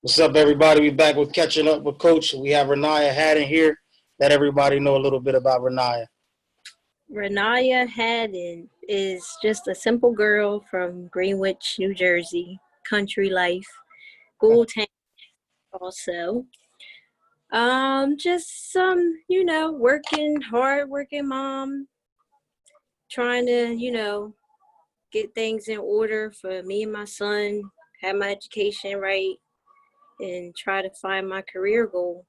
What's up, everybody? We back with Catching Up with Coach. We have Rainia Hadden here. Let everybody know a little bit about Rainia. Rainia Hadden is just a simple girl from Greenwich, New Jersey. Country life, school town also. Just some, working, hard working mom, trying to, get things in order for me and my son, have my education right, and try to find my career goal.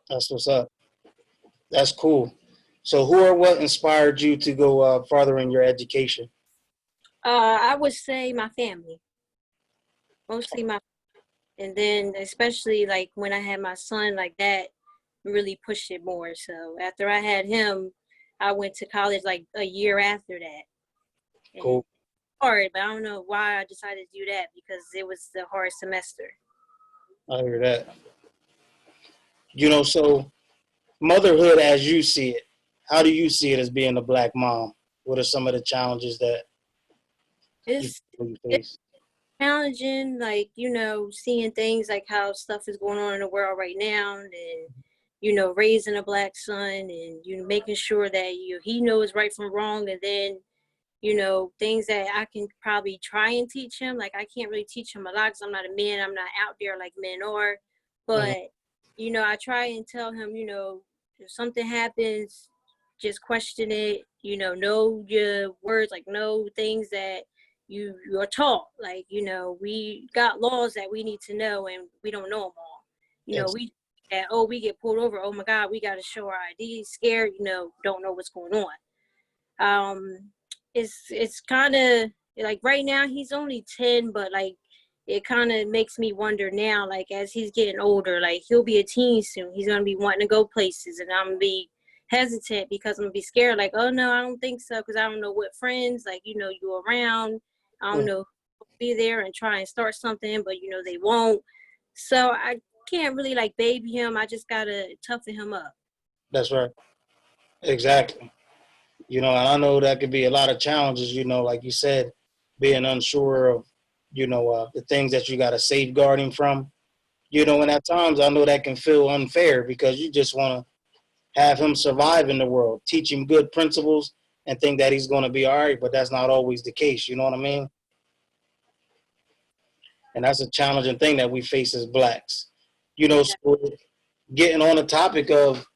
That's what's up. That's cool. So, who or what inspired you to go farther in your education? I would say my family, mostly my, and then especially like when I had my son like that, really pushed it more. So after I had him, I went to college like a year after that. And Cool. hard, but I don't know why I decided to do that because it was the hard semester. I hear that. So motherhood as you see it, how do you see it as being a black mom? What are some of the challenges that you It's it's face? challenging, like, seeing things like how stuff is going on in the world right now and raising a black son and making sure that he knows right from wrong, and then things that I can probably try and teach him. Like, I can't really teach him a lot because I'm not a man. I'm not out there like men are. Mhm. But, I try and tell him, if something happens, just question it, know your words, like know things that you are taught. Like, we got laws that we need to know and we don't know them all. Yes, We we get pulled over. Oh my God, we got to show our ID. Scared, don't know what's going on. It's kind of like right now he's only 10, but like it kind of makes me wonder now, like as he's getting older, like he'll be a teen soon, he's gonna be wanting to go places, and I'm gonna be hesitant because I'm gonna be scared, like, oh no, I don't think so, because I don't know what friends, like, you're around, I don't mhm. know who'll be there and try and start something, but they won't. So I can't really like baby him. I just gotta toughen him up. That's right. Exactly. And I know that could be a lot of challenges, like you said, being unsure of, the things that you got to safeguarding from, and at times I know that can feel unfair because you just want to have him survive in the world, teach him good principles and think that he's going to be all right, but that's not always the case. You know what I mean? And that's a challenging thing that we face as blacks. So getting on the topic of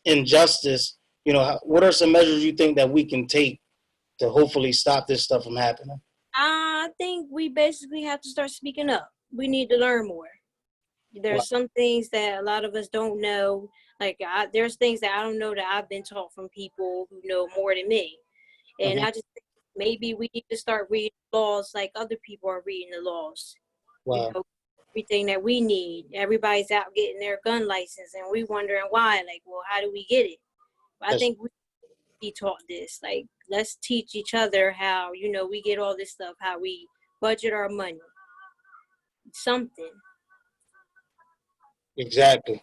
injustice, what are some measures you think that we can take to hopefully stop this stuff from happening? I think we basically have to start speaking up. We need to learn more. Wow. There's some things that a lot of us don't know. Like, there's things that I don't know that I've been taught from people who know more than me. And Hmm. I just think maybe we need to start reading laws like other people are reading the laws. You Wow. know, everything that we need. Everybody's out getting their gun license, and we wondering why. Like, well, how do we get it? I That's think we be taught this. Like, let's teach each other how, we get all this stuff, how we budget our money. Something. exactly.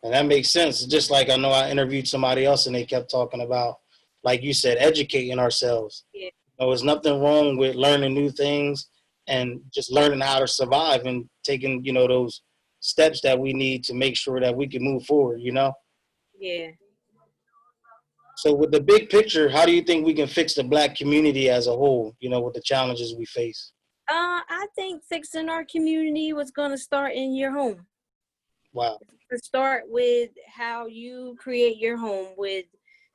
And that makes sense. Just like I know I interviewed somebody else and they kept talking about, like you said, educating ourselves. Yeah. There's nothing wrong with learning new things and just learning how to survive and taking, those steps that we need to make sure that we can move forward. Yeah. So with the big picture, how do you think we can fix the black community as a whole, with the challenges we face? I think fixing our community was gonna start in your home. Wow. To start with how you create your home with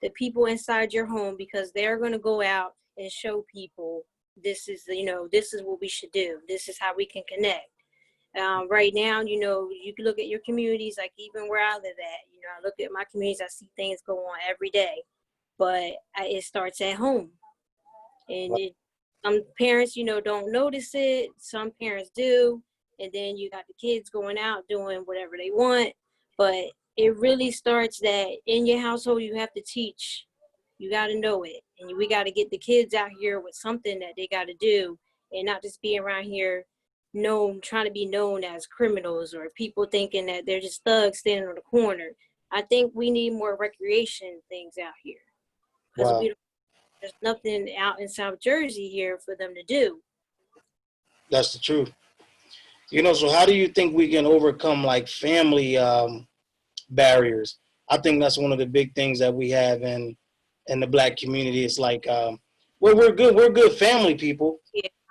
the people inside your home, because they're gonna go out and show people this is what we should do. This is how we can connect. Right now, you can look at your communities, like even where I live at. I look at my communities, I see things go on every day, but it starts at home. And some parents, don't notice it. Some parents do. And then you got the kids going out doing whatever they want. But it really starts that in your household, you have to teach. You got to know it. And we got to get the kids out here with something that they got to do, and not just be around here trying to be known as criminals, or people thinking that they're just thugs standing on the corner. I think we need more recreation things out here, because Wow. there's nothing out in South Jersey here for them to do. That's the truth. So how do you think we can overcome like family barriers? I think that's one of the big things that we have in the Black community. It's like we're good family people.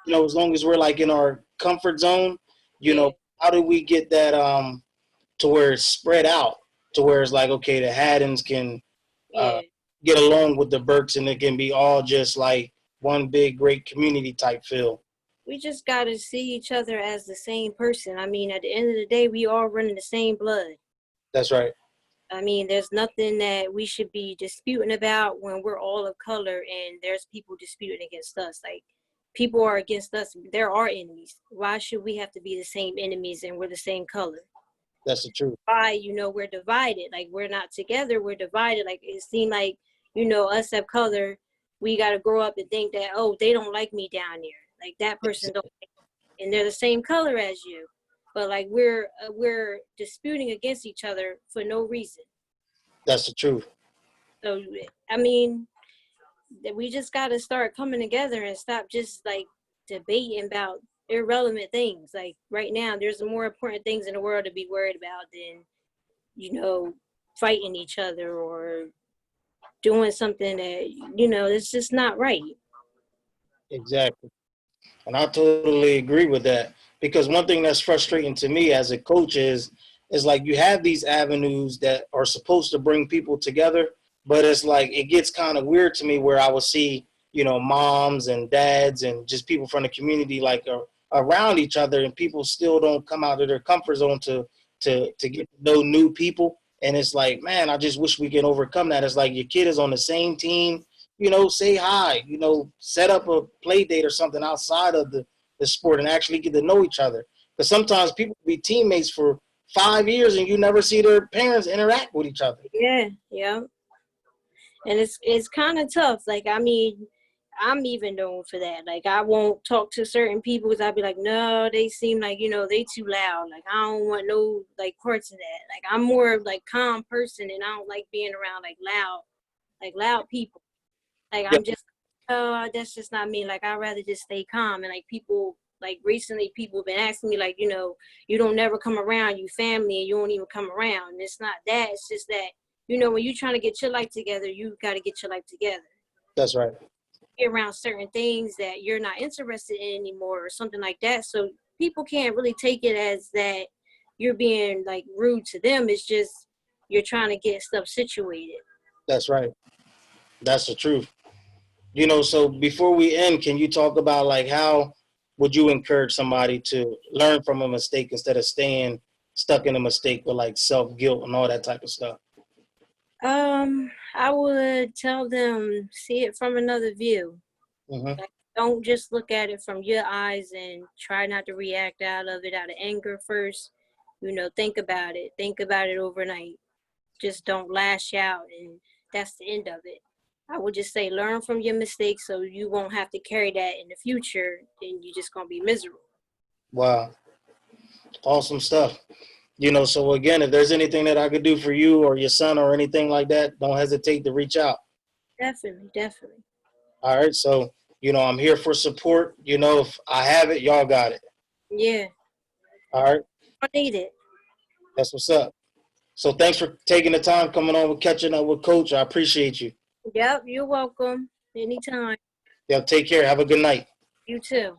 Yeah, As long as we're like in our comfort zone. yeah, How do we get that to where it's spread out, to where it's like, okay, the Haddens can uh, yeah. get along with the Burks, and it can be all just like one big great community type feel. We just got to see each other as the same person. I mean, at the end of the day, we all running the same blood. That's right. I mean, there's nothing that we should be disputing about when we're all of color and there's people disputing against us. Like, people are against us. They're our enemies. Why should we have to be the same enemies and we're the same color? That's the truth. Why, we're divided. Like, we're not together. We're divided. Like, it seemed like, us of color, we got to grow up and think that, oh, they don't like me down there. Like, that person don't like me. And they're the same color as you. But like we're disputing against each other for no reason. That's the truth. So I mean, we just got to start coming together and stop just like debating about irrelevant things. Like right now, there's more important things in the world to be worried about than fighting each other or doing something that it's just not right. Exactly. And I totally agree with that, because one thing that's frustrating to me as a coach is like you have these avenues that are supposed to bring people together, but it's like it gets kind of weird to me where I will see, moms and dads and just people from the community like around each other, and people still don't come out of their comfort zone to get to know new people. And it's like, man, I just wish we can overcome that. It's like your kid is on the same team, say hi, set up a play date or something outside of the sport and actually get to know each other. Because sometimes people be teammates for 5 years and you never see their parents interact with each other. Yeah, yeah. And it's kind of tough. Like, I mean, I'm even known for that. Like, I won't talk to certain people because I'll be like, no, they seem like, they too loud. Like, I don't want no, like, parts of that. Like, I'm more of, like, calm person, and I don't like being around, like, loud people. Like, Yeah, I'm just, oh, that's just not me. Like, I'd rather just stay calm. And, like, people, like, recently people have been asking me, like, you don't never come around, you family, and you don't even come around. And it's not that. It's just that, when you're trying to get your life together, you got to get your life together. that's right. Be around certain things that you're not interested in anymore or something like that. So people can't really take it as that you're being, like, rude to them. It's just you're trying to get stuff situated. That's right. That's the truth. So before we end, can you talk about like how would you encourage somebody to learn from a mistake instead of staying stuck in a mistake with like self-guilt and all that type of stuff? I would tell them, see it from another view. Hmm. Like, don't just look at it from your eyes and try not to react out of it out of anger first. Think about it. Think about it overnight. Just don't lash out, and that's the end of it. I would just say learn from your mistakes so you won't have to carry that in the future, and you're just gonna be miserable. Wow. Awesome stuff. So again, if there's anything that I could do for you or your son or anything like that, don't hesitate to reach out. Definitely, definitely. All right. So, I'm here for support. If I have it, y'all got it. Yeah, All right. I need it. That's what's up. So thanks for taking the time coming on with catching up with Coach. I appreciate you. Yep, you're welcome. Anytime. Yeah, take care. Have a good night. You too.